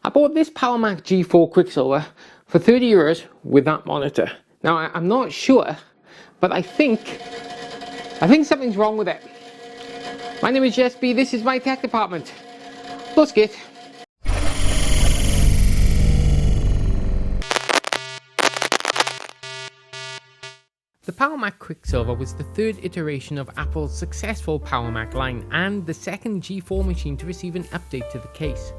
I bought this Power Mac G4 Quicksilver for €30 with that monitor. Now I'm not sure, but I think something's wrong with it. My name is JSB, this is my tech department. Let's get. The Power Mac Quicksilver was the third iteration of Apple's successful Power Mac line and the second G4 machine to receive an update to the case.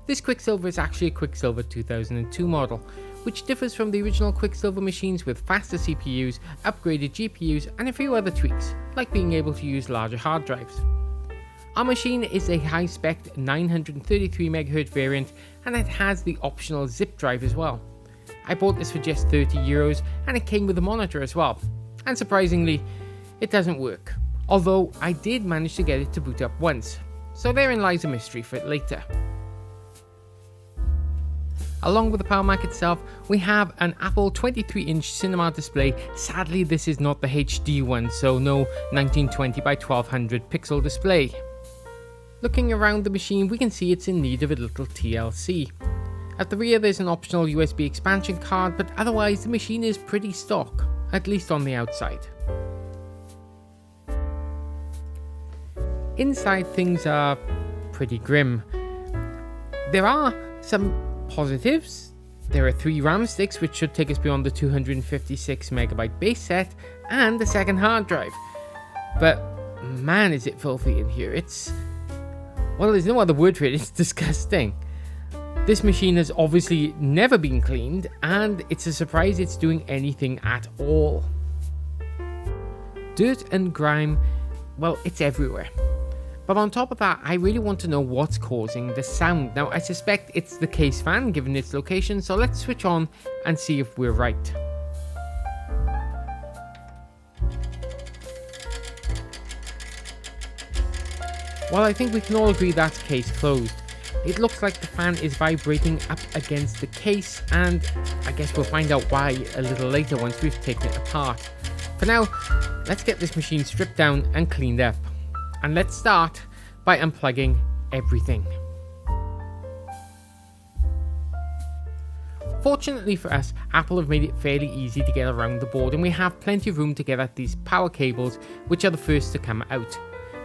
This Quicksilver is actually a Quicksilver 2002 model, which differs from the original Quicksilver machines with faster CPUs, upgraded GPUs and a few other tweaks, like being able to use larger hard drives. Our machine is a high-spec 933MHz variant and it has the optional zip drive as well. I bought this for just €30 and it came with a monitor as well, and surprisingly it doesn't work, although I did manage to get it to boot up once, so therein lies a mystery for it later. Along with the Power Mac itself, we have an Apple 23-inch cinema display. Sadly this is not the HD one, so no 1920 by 1200 pixel display. Looking around the machine we can see it's in need of a little TLC. At the rear there's an optional USB expansion card, but otherwise the machine is pretty stock, at least on the outside. Inside things are pretty grim. There are some positives. There are 3 RAM sticks which should take us beyond the 256MB base set and a second hard drive. But man is it filthy in here. Well, there's no other word for it, it's disgusting. This machine has obviously never been cleaned, and it's a surprise it's doing anything at all. Dirt and grime, well, it's everywhere. But on top of that, I really want to know what's causing the sound. Now, I suspect it's the case fan given its location, so let's switch on and see if we're right. Well, I think we can all agree that's case closed. It looks like the fan is vibrating up against the case, and I guess we'll find out why a little later once we've taken it apart. For now, let's get this machine stripped down and cleaned up. And let's start by unplugging everything. Fortunately for us, Apple have made it fairly easy to get around the board, and we have plenty of room to get at these power cables, which are the first to come out.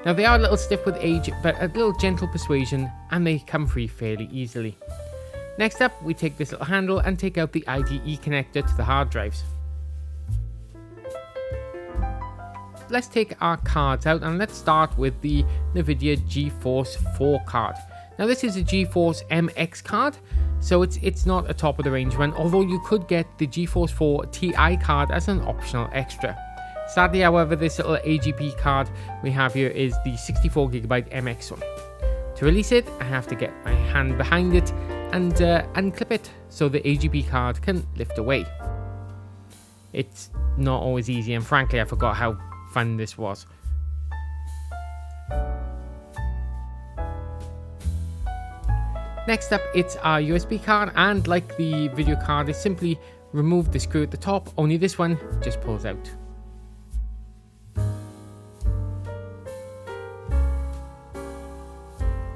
Now they are a little stiff with age, but a little gentle persuasion and they come free fairly easily. Next up, we take this little handle and take out the IDE connector to the hard drives. Let's take our cards out and let's start with the NVIDIA GeForce 4 card. Now this is a GeForce MX card, so it's not a top of the range one, although you could get the GeForce 4 Ti card as an optional extra. Sadly, however, this little AGP card we have here is the 64GB MX one. To release it, I have to get my hand behind it and unclip it so the AGP card can lift away. It's not always easy, and frankly, I forgot how fun this was. Next up, it's our USB card, and like the video card, I simply remove the screw at the top, only this one just pulls out.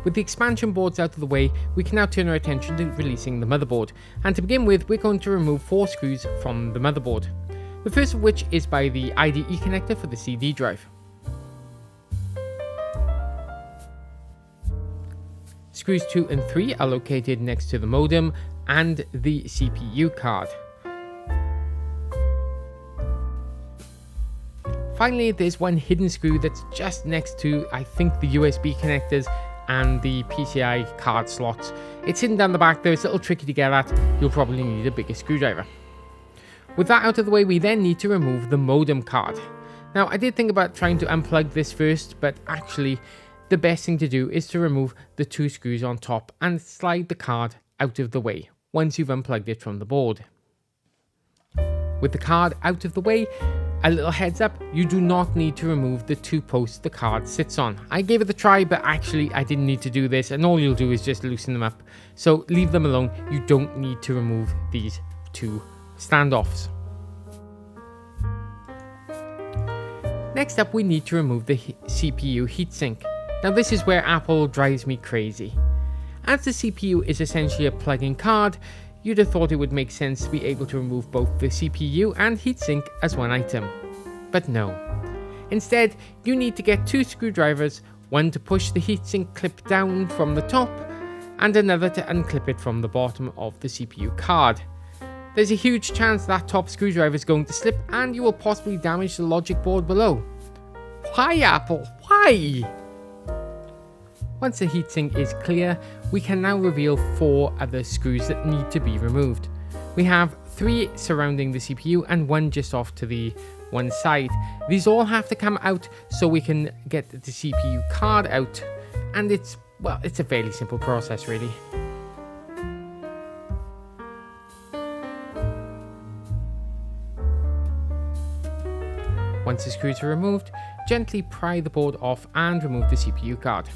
With the expansion boards out of the way, we can now turn our attention to releasing the motherboard, and to begin with, we're going to remove 4 screws from the motherboard. The first of which is by the IDE connector for the CD drive. Screws 2 and 3 are located next to the modem and the CPU card. Finally, there's one hidden screw that's just next to, I think, the USB connectors and the PCI card slots. It's hidden down the back there, it's a little tricky to get at, you'll probably need a bigger screwdriver. With that out of the way, we then need to remove the modem card. Now, I did think about trying to unplug this first, but actually the best thing to do is to remove the 2 screws on top and slide the card out of the way once you've unplugged it from the board. With the card out of the way, a little heads up, you do not need to remove the 2 posts the card sits on. I gave it a try, but actually I didn't need to do this, and all you'll do is just loosen them up. So leave them alone, you don't need to remove these 2 standoffs. Next up, we need to remove the CPU heatsink. Now this is where Apple drives me crazy. As the CPU is essentially a plug-in card, you'd have thought it would make sense to be able to remove both the CPU and heatsink as one item. But no. Instead, you need to get 2 screwdrivers, one to push the heatsink clip down from the top, and another to unclip it from the bottom of the CPU card. There's a huge chance that top screwdriver is going to slip and you will possibly damage the logic board below. Why, Apple? Why? Once the heatsink is clear, we can now reveal 4 other screws that need to be removed. We have 3 surrounding the CPU and 1 just off to the one side. These all have to come out so we can get the CPU card out, and it's a fairly simple process really. Once the screws are removed, gently pry the board off and remove the CPU card.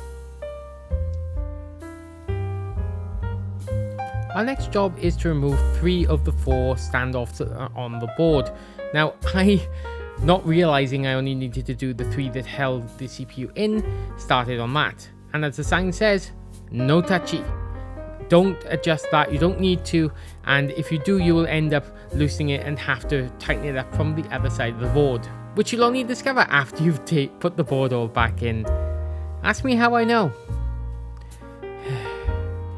Our next job is to remove 3 of the 4 standoffs that are on the board. Now, not realizing I only needed to do the 3 that held the CPU in, started on that. And as the sign says, no touchy. Don't adjust that, you don't need to, and if you do, you will end up loosening it and have to tighten it up from the other side of the board, which you'll only discover after you've put the board all back in. Ask me how I know.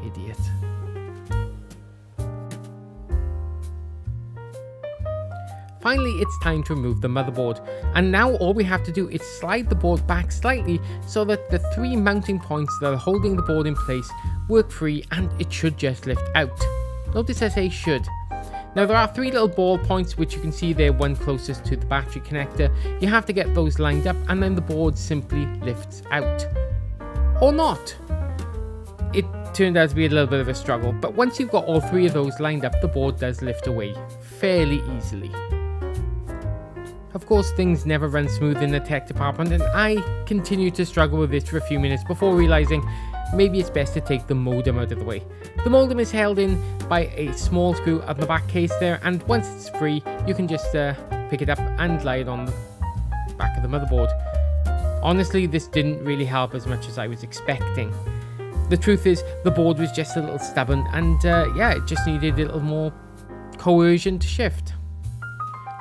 Idiot. Finally, it's time to remove the motherboard, and now all we have to do is slide the board back slightly so that the 3 mounting points that are holding the board in place work free, and it should just lift out. Notice I say should. Now there are 3 little ball points which you can see there, one closest to the battery connector. You have to get those lined up and then the board simply lifts out. Or not. It turned out to be a little bit of a struggle, but once you've got all 3 of those lined up, the board does lift away fairly easily. Of course, things never run smooth in the tech department, and I continued to struggle with this for a few minutes before realizing maybe it's best to take the modem out of the way. The modem is held in by a small screw at the back case there, and once it's free, you can just pick it up and lie it on the back of the motherboard. Honestly, this didn't really help as much as I was expecting. The truth is, the board was just a little stubborn, and it just needed a little more coercion to shift.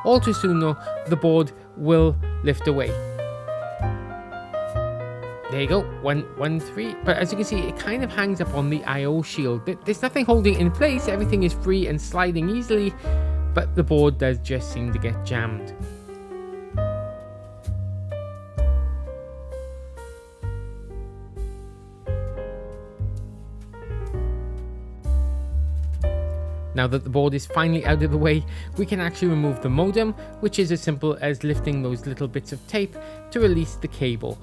All too soon though, the board will lift away. There you go, 1, 3. But as you can see, it kind of hangs up on the I/O shield. There's nothing holding it in place, everything is free and sliding easily, but the board does just seem to get jammed. Now that the board is finally out of the way, we can actually remove the modem, which is as simple as lifting those little bits of tape to release the cable.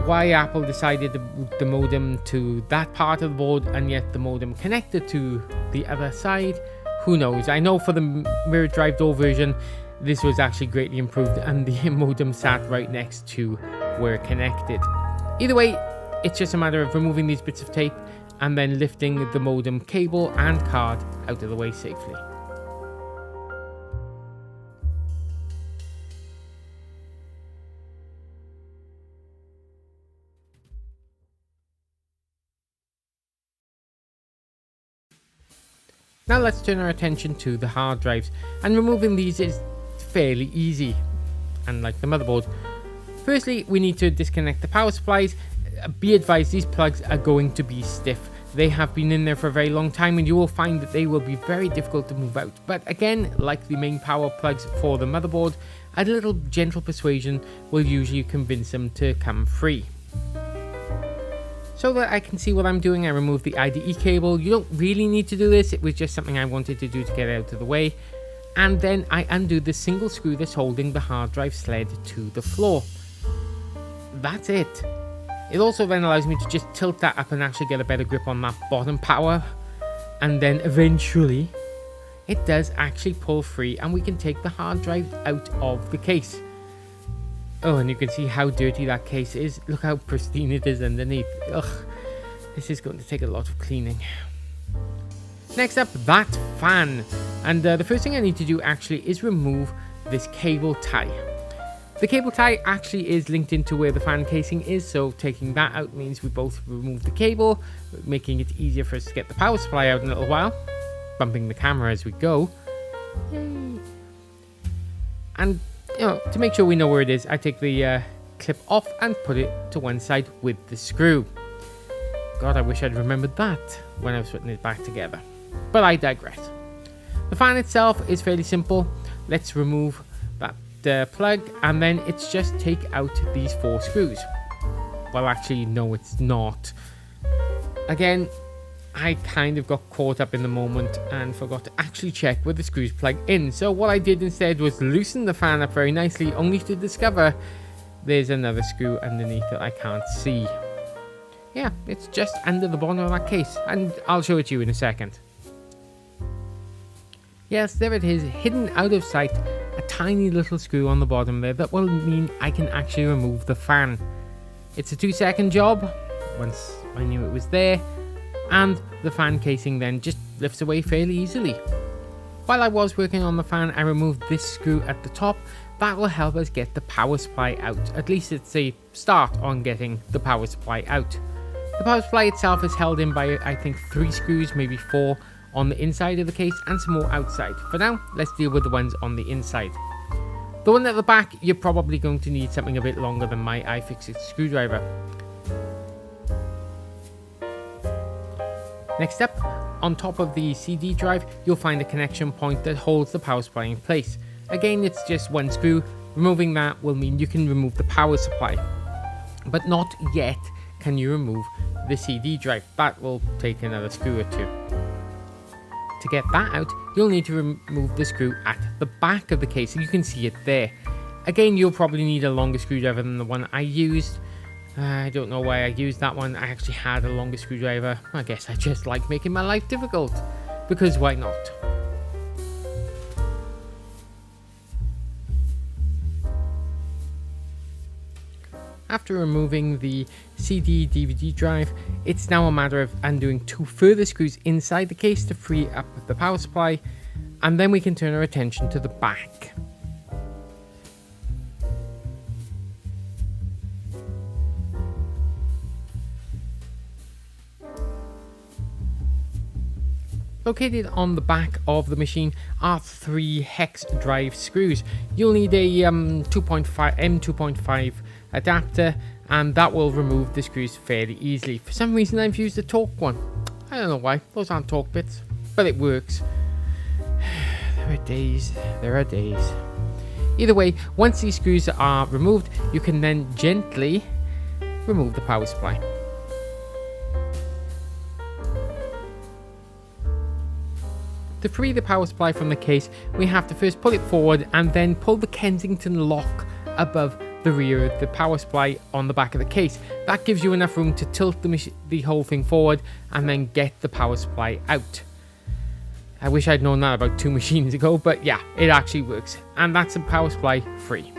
Why Apple decided to move the modem to that part of the board and yet the modem connected to the other side, who knows. I know for the mirror drive door version, this was actually greatly improved and the modem sat right next to where it connected. Either way, it's just a matter of removing these bits of tape and then lifting the modem cable and card out of the way safely. Now let's turn our attention to the hard drives, and removing these is fairly easy, unlike the motherboard. Firstly, we need to disconnect the power supplies. Be advised, these plugs are going to be stiff. They have been in there for a very long time and you will find that they will be very difficult to move out. But again, like the main power plugs for the motherboard, a little gentle persuasion will usually convince them to come free. So that I can see what I'm doing, I remove the IDE cable. You don't really need to do this, it was just something I wanted to do to get it out of the way. And then I undo the single screw that's holding the hard drive sled to the floor. That's it. It also then allows me to just tilt that up and actually get a better grip on that bottom power. And then eventually, it does actually pull free and we can take the hard drive out of the case. Oh, and you can see how dirty that case is. Look how pristine it is underneath. Ugh, this is going to take a lot of cleaning. Next up, that fan. And the first thing I need to do actually is remove this cable tie. The cable tie actually is linked into where the fan casing is, so taking that out means we both remove the cable, making it easier for us to get the power supply out in a little while. Bumping the camera as we go. Yay. And, to make sure we know where it is, I take the clip off and put it to one side with the screw. God, I wish I'd remembered that when I was putting it back together. But I digress. The fan itself is fairly simple. Let's remove that plug, and then it's just take out these 4 screws. Well, actually, no, it's not. Again, I kind of got caught up in the moment and forgot to actually check where the screws plug in. So what I did instead was loosen the fan up very nicely, only to discover there's another screw underneath that I can't see. Yeah, it's just under the bottom of that case, and I'll show it to you in a second. Yes, there it is, hidden out of sight, a tiny little screw on the bottom there that will mean I can actually remove the fan. It's a 2-second job, once I knew it was there, and the fan casing then just lifts away fairly easily. While I was working on the fan, I removed this screw at the top. That will help us get the power supply out. At least it's a start on getting the power supply out. The power supply itself is held in by, I think, 3 screws, maybe 4, on the inside of the case and some more outside. For now, let's deal with the ones on the inside. The one at the back, you're probably going to need something a bit longer than my iFixit screwdriver. Next up, on top of the CD drive, you'll find a connection point that holds the power supply in place. Again, it's just 1 screw. Removing that will mean you can remove the power supply. But not yet can you remove the CD drive. That will take another screw or 2. To get that out, you'll need to remove the screw at the back of the case, so you can see it there. Again, you'll probably need a longer screwdriver than the one I used. I don't know why I used that one. I actually had a longer screwdriver. I guess I just like making my life difficult, because why not? After removing the CD/DVD drive, it's now a matter of undoing 2 further screws inside the case to free up the power supply, and then we can turn our attention to the back. Located on the back of the machine are 3 hex drive screws. You'll need a M2.5 adapter, and that will remove the screws fairly easily. For some reason I've used a torque one. I don't know why, those aren't torque bits, but it works. There are days. Either way, once these screws are removed, you can then gently remove the power supply. To free the power supply from the case, we have to first pull it forward and then pull the Kensington lock above the rear of the power supply on the back of the case. That gives you enough room to tilt the whole thing forward and then get the power supply out. I wish I'd known that about 2 machines ago, but yeah, it actually works. And that's the power supply free.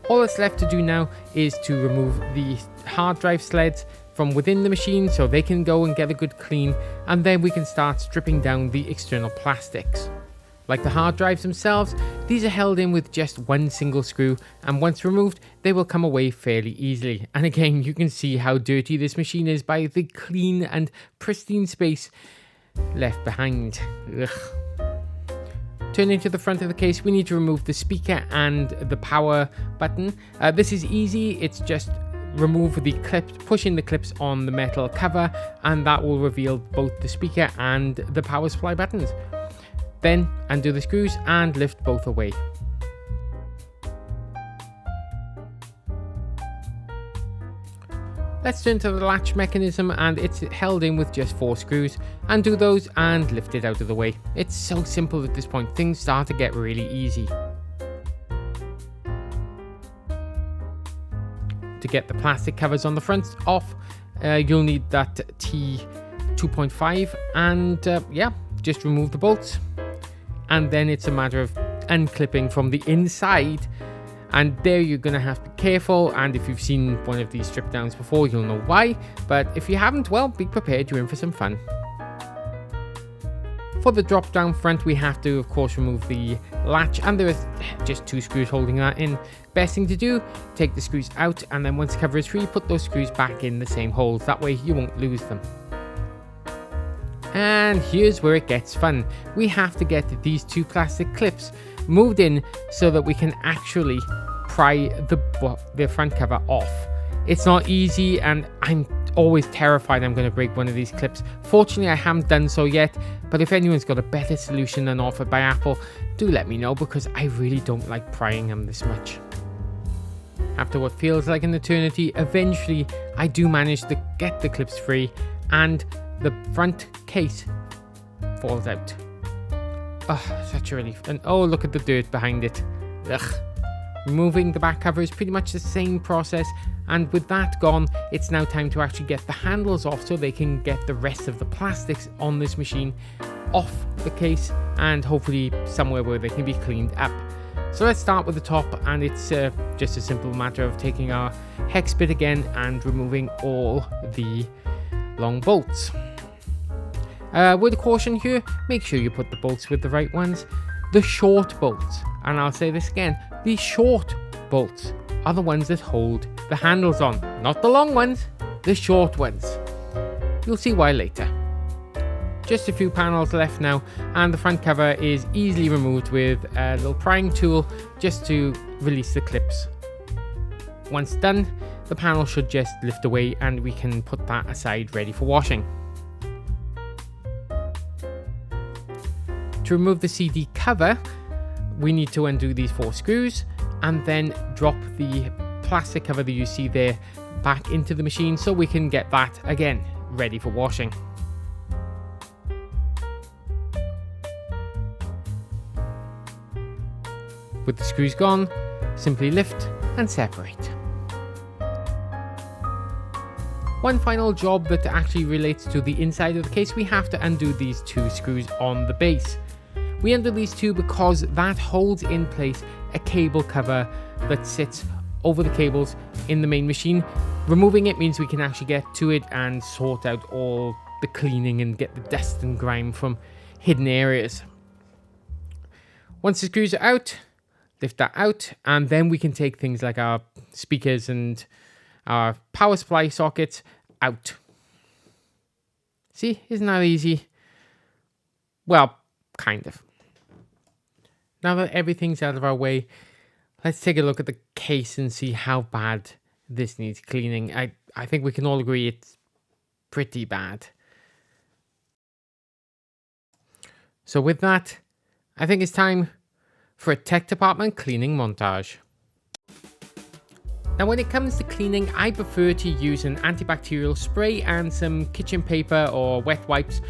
All that's left to do now is to remove the hard drive sleds from within the machine so they can go and get a good clean, and then we can start stripping down the external plastics. Like the hard drives themselves, these are held in with just 1 single screw, and once removed, they will come away fairly easily. And again, you can see how dirty this machine is by the clean and pristine space left behind. Ugh. Turning to the front of the case, we need to remove the speaker and the power button. This is easy, it's just remove the clips, pushing the clips on the metal cover, and that will reveal both the speaker and the power supply buttons. Then undo the screws and lift both away. Let's turn to the latch mechanism, and it's held in with just 4 screws. Undo those and lift it out of the way. It's so simple at this point, things start to get really easy. To get the plastic covers on the front off, you'll need that T2.5, and yeah, just remove the bolts. And then it's a matter of unclipping from the inside, and there you're going to have to be careful, and if you've seen one of these strip downs before, you'll know why, but if you haven't, well, be prepared, you're in for some fun. For the drop down front, we have to of course remove the latch, and there is just 2 screws holding that in. Best thing to do, take the screws out, and then once the cover is free, put those screws back in the same holes. That way you won't lose them. And here's where it gets fun. We have to get these 2 plastic clips moved in so that we can actually pry the front cover off. It's not easy, and I'm always terrified I'm going to break one of these clips. Fortunately, I haven't done so yet, but if anyone's got a better solution than offered by Apple, do let me know, because I really don't like prying them this much. After what feels like an eternity, eventually I do manage to get the clips free, and the front case falls out. Oh, such a relief. And oh, look at the dirt behind it. Ugh. Removing the back cover is pretty much the same process, and with that gone, it's now time to actually get the handles off so they can get the rest of the plastics on this machine off the case, and hopefully somewhere where they can be cleaned up. So let's start with the top, and it's just a simple matter of taking our hex bit again and removing all the long bolts. With a caution here, make sure you put the bolts with the right ones. The short bolts, and I'll say this again, the short bolts are the ones that hold the handles on, not the long ones, the short ones. You'll see why later. Just a few panels left now, and the front cover is easily removed with a little prying tool just to release the clips. Once done, the panel should just lift away and we can put that aside ready for washing. To remove the CD cover, we need to undo these 4 screws and then drop the plastic cover that you see there back into the machine so we can get that again ready for washing. With the screws gone, simply lift and separate. One final job that actually relates to the inside of the case, we have to undo these 2 screws on the base. We undo these 2 because that holds in place a cable cover that sits over the cables in the main machine. Removing it means we can actually get to it and sort out all the cleaning and get the dust and grime from hidden areas. Once the screws are out, lift that out, and then we can take things like our speakers and our power supply sockets out. See, isn't that easy? Well, kind of. Now that everything's out of our way, let's take a look at the case and see how bad this needs cleaning. I think we can all agree it's pretty bad. So with that, I think it's time for a tech department cleaning montage. Now when it comes to cleaning, I prefer to use an antibacterial spray and some kitchen paper or wet wipes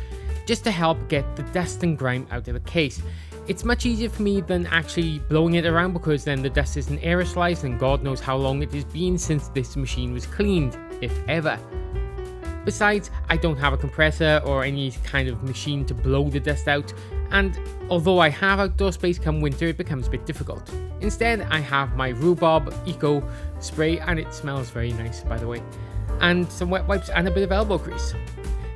just to help get the dust and grime out of the case. It's much easier for me than actually blowing it around, because then the dust isn't aerosolized and God knows how long it has been since this machine was cleaned, if ever. Besides, I don't have a compressor or any kind of machine to blow the dust out, and although I have outdoor space come winter, it becomes a bit difficult. Instead, I have my Rhubarb Eco spray, and it smells very nice, by the way, and some wet wipes and a bit of elbow grease.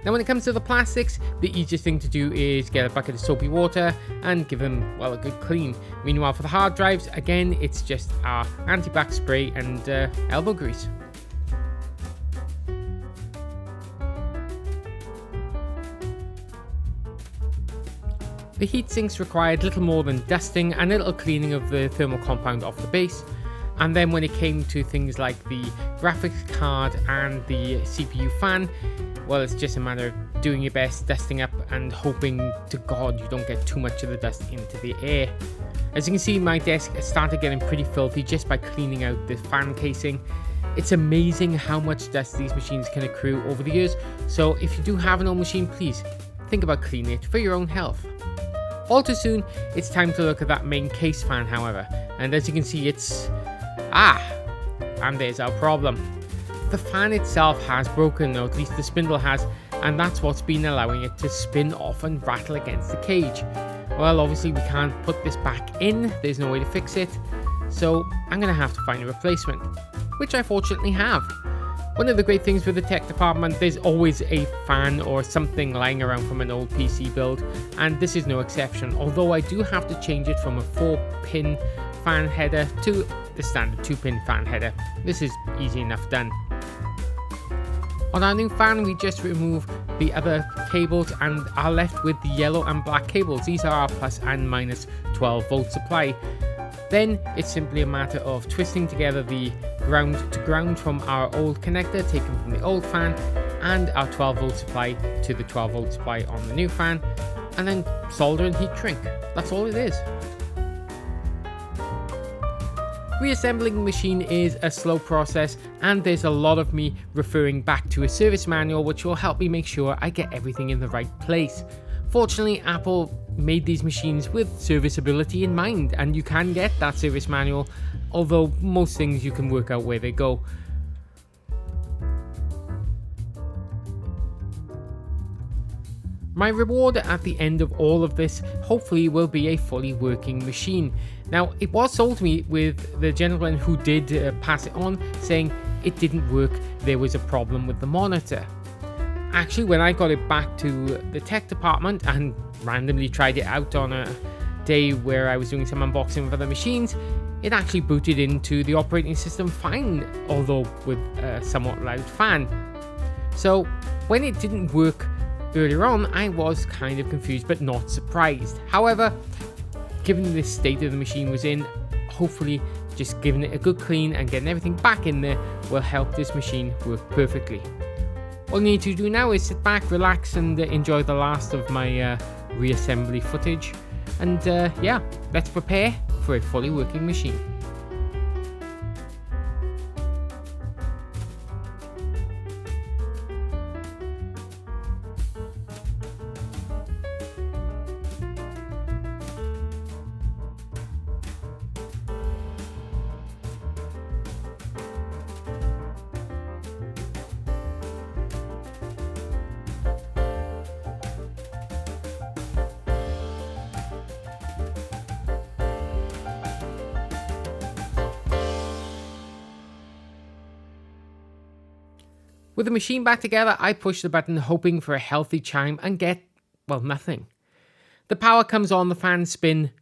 Now when it comes to the plastics, the easiest thing to do is get a bucket of soapy water and give them, well, a good clean. Meanwhile, for the hard drives, again, it's just our anti-bac spray and elbow grease. The heat sinks required little more than dusting and a little cleaning of the thermal compound off the base. And then when it came to things like the graphics card and the CPU fan, well, it's just a matter of doing your best, dusting up, and hoping to God you don't get too much of the dust into the air. As you can see, my desk has started getting pretty filthy just by cleaning out the fan casing. It's amazing how much dust these machines can accrue over the years, so if you do have an old machine, please think about cleaning it for your own health. All too soon, it's time to look at that main case fan, however, and as you can see, it's... and there's our problem. The fan itself has broken, or at least the spindle has, and that's what's been allowing it to spin off and rattle against the cage. Well, obviously we can't put this back in, there's no way to fix it, so I'm going to have to find a replacement, which I fortunately have. One of the great things with the tech department, there's always a fan or something lying around from an old PC build, and this is no exception, although I do have to change it from a 4-pin fan header to the standard 2-pin fan header. This is easy enough done. On our new fan, we just remove the other cables and are left with the yellow and black cables. These are our plus and minus 12 volt supply. Then it's simply a matter of twisting together the ground to ground from our old connector taken from the old fan and our 12 volt supply to the 12 volt supply on the new fan, and then solder and heat shrink. That's all it is. Reassembling the machine is a slow process, and there's a lot of me referring back to a service manual which will help me make sure I get everything in the right place. Fortunately, Apple made these machines with serviceability in mind, and you can get that service manual, although most things you can work out where they go. My reward at the end of all of this hopefully will be a fully working machine. Now, it was sold to me with the gentleman who did pass it on, saying it didn't work, there was a problem with the monitor. Actually, when I got it back to the tech department and randomly tried it out on a day where I was doing some unboxing of other machines, it actually booted into the operating system fine, although with a somewhat loud fan. So when it didn't work earlier on, I was kind of confused but not surprised. However, given the state of the machine was in, hopefully just giving it a good clean and getting everything back in there will help this machine work perfectly. All you need to do now is sit back, relax, and enjoy the last of my reassembly footage. And yeah, let's prepare for a fully working machine. With the machine back together, I push the button hoping for a healthy chime and get, well, nothing. The power comes on, the fans spin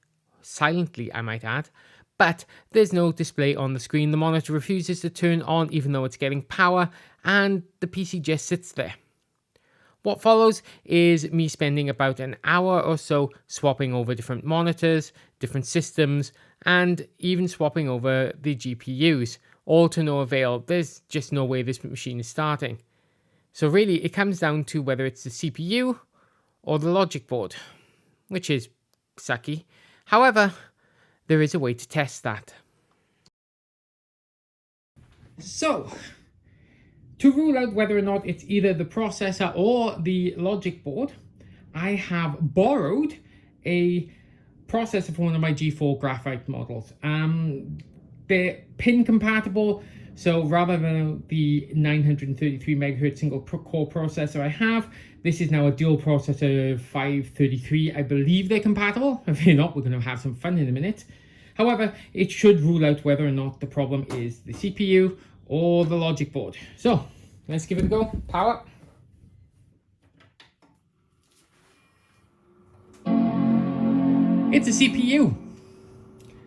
silently, I might add, but there's no display on the screen. The monitor refuses to turn on even though it's getting power, and the PC just sits there. What follows is me spending about an hour or so swapping over different monitors, different systems, and even swapping over the GPUs. All to no avail. There's just no way this machine is starting. So really, it comes down to whether it's the CPU or the logic board, which is sucky. However, there is a way to test that. So, to rule out whether or not it's either the processor or the logic board, I have borrowed a processor for one of my G4 graphite models. They're pin compatible, so rather than the 933 MHz single core processor I have, this is now a dual processor 533. I believe they're compatible. If they're not, we're going to have some fun in a minute. However, it should rule out whether or not the problem is the CPU or the logic board. So let's give it a go. Power. It's a CPU.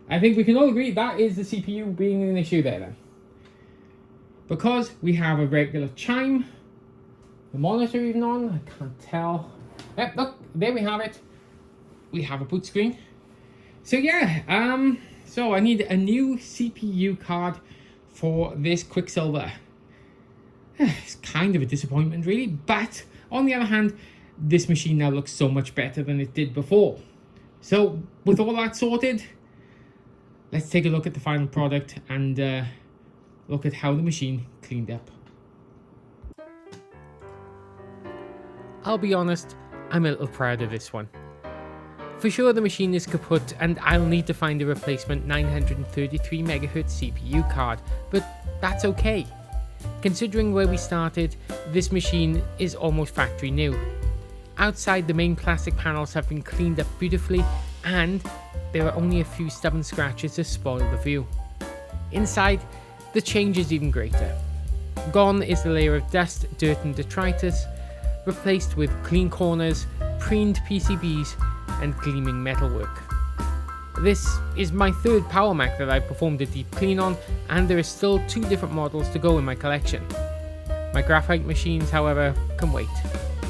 I think we can all agree that is the CPU being an issue there then. Because we have a regular chime, the monitor even on, I can't tell. Yep, look, there we have it. We have a boot screen. So yeah, so I need a new CPU card for this Quicksilver. It's kind of a disappointment really, but on the other hand, this machine now looks so much better than it did before. So with all that sorted, let's take a look at the final product and look at how the machine cleaned up. I'll be honest, I'm a little proud of this one. For sure the machine is kaput and I'll need to find a replacement 933 MHz CPU card, but that's okay. Considering where we started, this machine is almost factory new. Outside, the main plastic panels have been cleaned up beautifully, and there are only a few stubborn scratches to spoil the view. Inside, the change is even greater. Gone is the layer of dust, dirt and detritus, replaced with clean corners, preened PCBs and gleaming metalwork. This is my third Power Mac that I've performed a deep clean on, and there are still 2 different models to go in my collection. My graphite machines, however, can wait,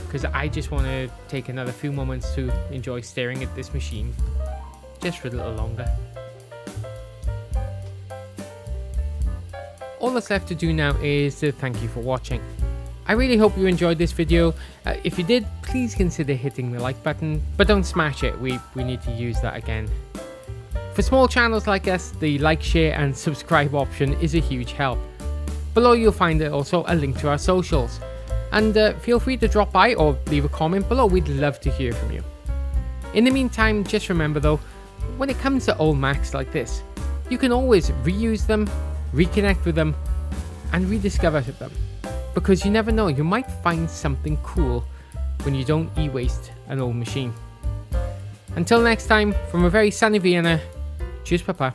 because I just want to take another few moments to enjoy staring at this machine just for a little longer. All that's left to do now is to thank you for watching. I really hope you enjoyed this video. If you did, please consider hitting the like button, but don't smash it, we need to use that again. For small channels like us, the like, share and subscribe option is a huge help. Below you'll find also a link to our socials. And feel free to drop by or leave a comment below, we'd love to hear from you. In the meantime, just remember though, when it comes to old Macs like this, you can always reuse them, reconnect with them, and rediscover them. Because you never know, you might find something cool when you don't e-waste an old machine. Until next time, from a very sunny Vienna, cheers papa.